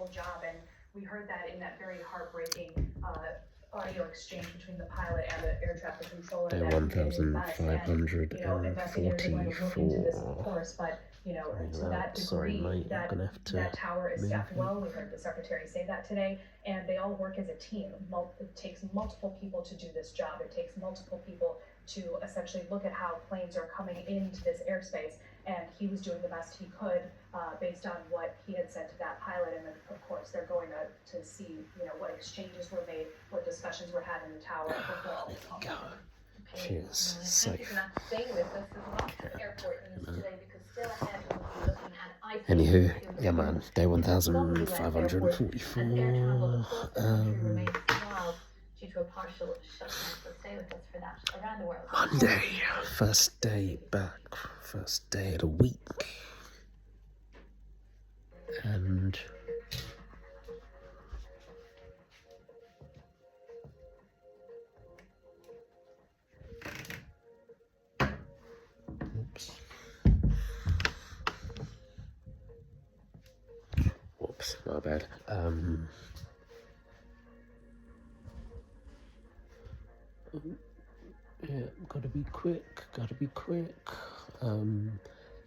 wonderful job. And we heard that in that very heartbreaking audio exchange between the pilot and the air traffic controller Day that he did his best. And, investigators are going to look into this, of 1544. course, but, to That, that sorry degree, mate, I'm gonna have to that tower is move staffed it. well. We heard the secretary say that today, and they all work as a team. It takes multiple people to do this job. It takes multiple people to essentially look at how planes are coming into this airspace, and he was doing the best he could based on what he had said to that pilot. And then, of course, they're going to see, what exchanges were made, what discussions were had in the tower before all this comes out. Cheers. Thank you Safe. for that. Staying with us as well. Airport news today, because still ahead we'll be looking at ice. Anywho, yeah man, day 1544. Due to a partial shutdown, so stay with us for that. Around the world. Monday, first day back, first day of the week. And whoops, my bad. Yeah, gotta be quick.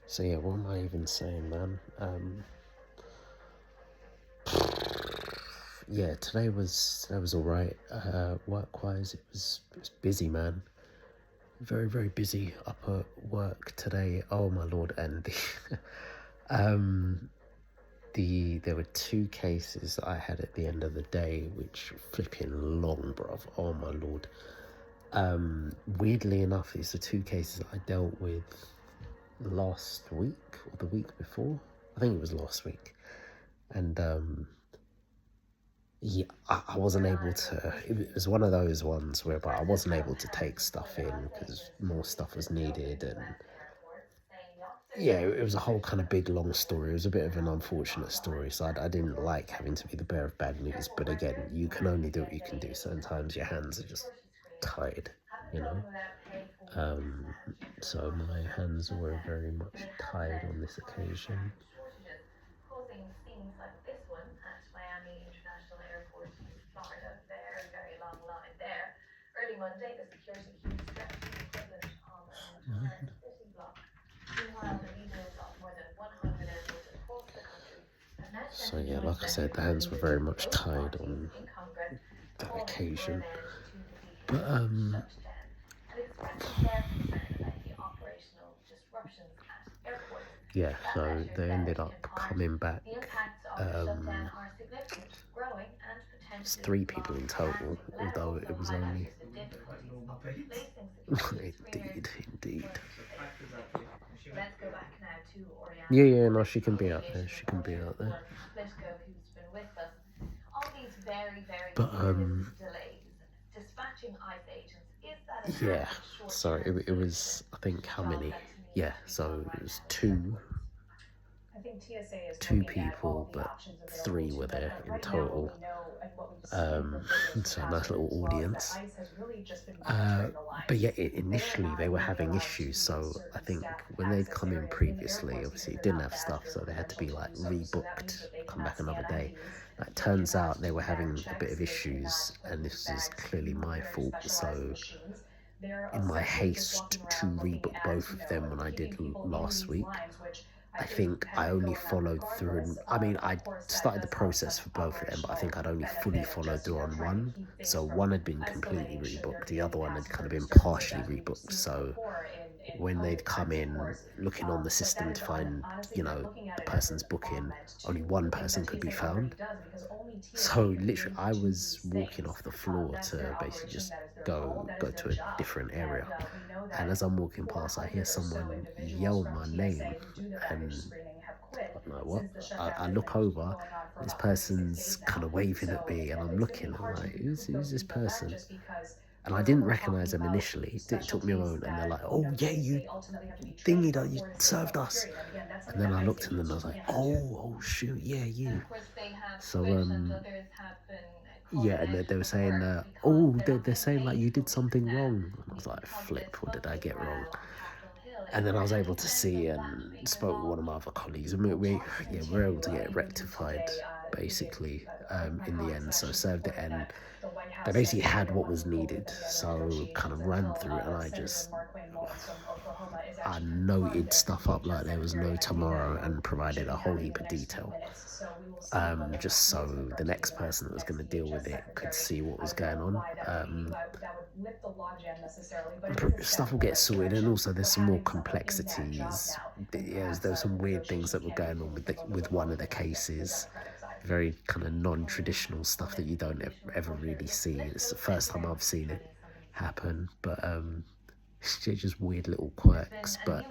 So yeah, what am I even saying, man? Yeah, today was alright. Work-wise, it was busy, man. Very, very busy up at work today. Oh my lord, and there were 2 cases that I had at the end of the day, which flipping long, bruv. Oh my lord. Weirdly enough, these are 2 cases I dealt with last week or the week before. I think it was last week. And yeah, I wasn't able to. It was one of those ones whereby I wasn't able to take stuff in because more stuff was needed, and yeah, it was a whole kind of big long story. It was a bit of an unfortunate story, so I didn't like having to be the bearer of bad news. But again, you can only do what you can do. Sometimes your hands are just tied, so my hands were very much tied on this occasion. Causing scenes like this one at Miami International Airport in Florida. Very long line there. Early Monday, the security queue stretched to the equivalent of an entire city block. Meanwhile, the leaders of more than 100 airports across the country have now So yeah, like I said, the hands were very much tied on that occasion. But yeah, so they ended up coming back. It's 3 people in total, although it was only indeed. Let's go back now to Oriana. Yeah, no, she can be out there. Politico, who's been with us. All these very But delays, dispatching ICE agents, is that a yeah, so it was, I think, how many? Yeah, so it was 2 I think TSA is 2 people, but 3 were there in total. So a nice little audience. But yeah, initially they were having issues, so I think when they'd come in previously, obviously it didn't have stuff, so they had to be like rebooked, come back another day. It turns out they were having a bit of issues, and this is clearly my fault, so in my haste to rebook both of them when I did last week, I think I only followed through, and I mean, I started the process for both of them, but I think I'd only fully followed through on one. So one had been completely rebooked, the other one had kind of been partially rebooked. So when they'd come in looking on the system to find, the person's booking, only one person could be found. So literally I was walking off the floor to basically just go to a different area, and as I'm walking past I hear someone yell my name, and I'm like, what? I look over, this person's kind of waving at me, and I'm looking, I'm like, who's this person? And I didn't recognise them initially. It took me a moment, and they're like, oh yeah, you thingy that you served us. And then I looked at them and I was like, oh shoot, yeah, you. So yeah, and they were saying, they're saying like you did something wrong. And I was like, flip, what did I get wrong? And then I was able to see and spoke with one of my other colleagues, and we were able to get it rectified. basically, in the end. So served it, and they basically had what was needed. So kind of ran through it, and I noted stuff up like there was no tomorrow and provided a whole heap of detail. Just so the next person that was going to deal with it could see what was going on. Stuff will get sorted, and also there's some more complexities. There's some weird things that were going on with one of the cases. Very kind of non-traditional stuff that you don't ever really see. It's the first time I've seen it happen, but it's just weird little quirks, but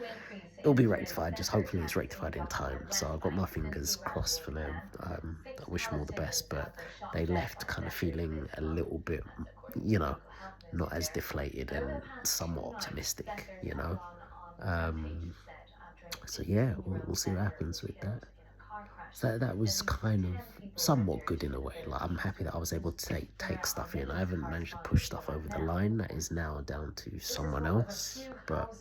it'll be rectified. Just hopefully it's rectified in time. So I've got my fingers crossed for them. I wish them all the best, but they left kind of feeling a little bit, you know, not as deflated and somewhat optimistic, you know. So yeah, we'll see what happens with that. So that was kind of somewhat good in a way. Like, I'm happy that I was able to take stuff in. I haven't managed to push stuff over the line. That is now down to someone else. But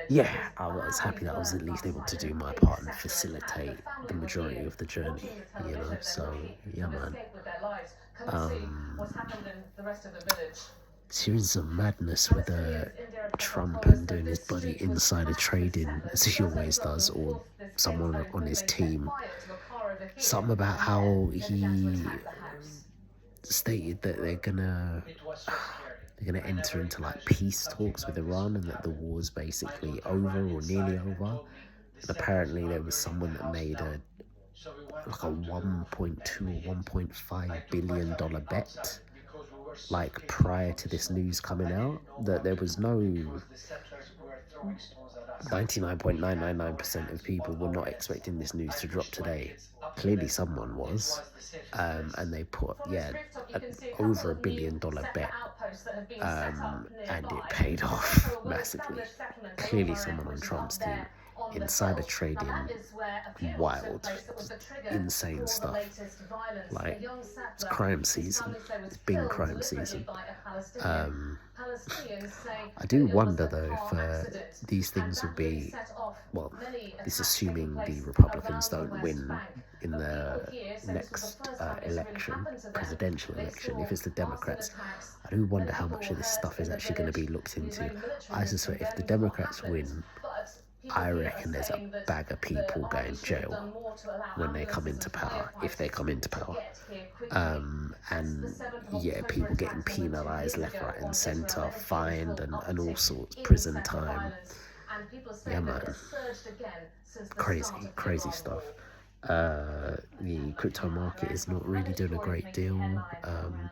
yeah, I was happy that I was at least able to do my part and facilitate the majority of the journey, you know. So yeah, man. Seeing some madness with Trump and doing his bloody insider trading, as he always does, or someone on his team. Something about how he stated that they're gonna enter into like peace talks with Iran, and that the war's basically over or nearly over. And apparently there was someone that made a 1.2 or $1.5 billion bet, like prior to this news coming out, that there was no 99.999% of people were not expecting this news to drop today. Clearly someone was, and they put over $1 billion bet, and it paid off massively. Clearly someone on Trump's team. Insider trading, wild, insane stuff. Like, it's crime season. It's been crime season. I do wonder though if these things will be, well, it's assuming the Republicans don't win in the next presidential election. If it's the Democrats, I do wonder how much of this stuff is actually going to be looked into. I suspect if the Democrats win, I reckon there's a bag of people going to jail when they come into power, if they come into power. And yeah, people getting penalised left, right and centre, fined and all sorts, prison time. Yeah, man. Crazy stuff. The crypto market is not really doing a great deal. I'm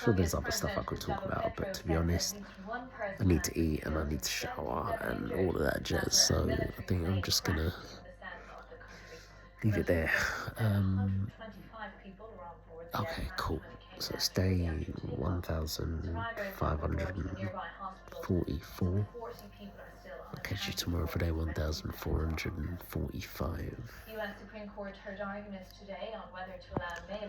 sure there's other stuff I could talk about, but to be honest, I need to eat and I need to shower and all of that jazz, so I think I'm just gonna leave it there. Okay, cool. So it's day 1544. I'll catch you tomorrow for day 1445. U.S. Supreme Court heard arguments today on whether to allow mail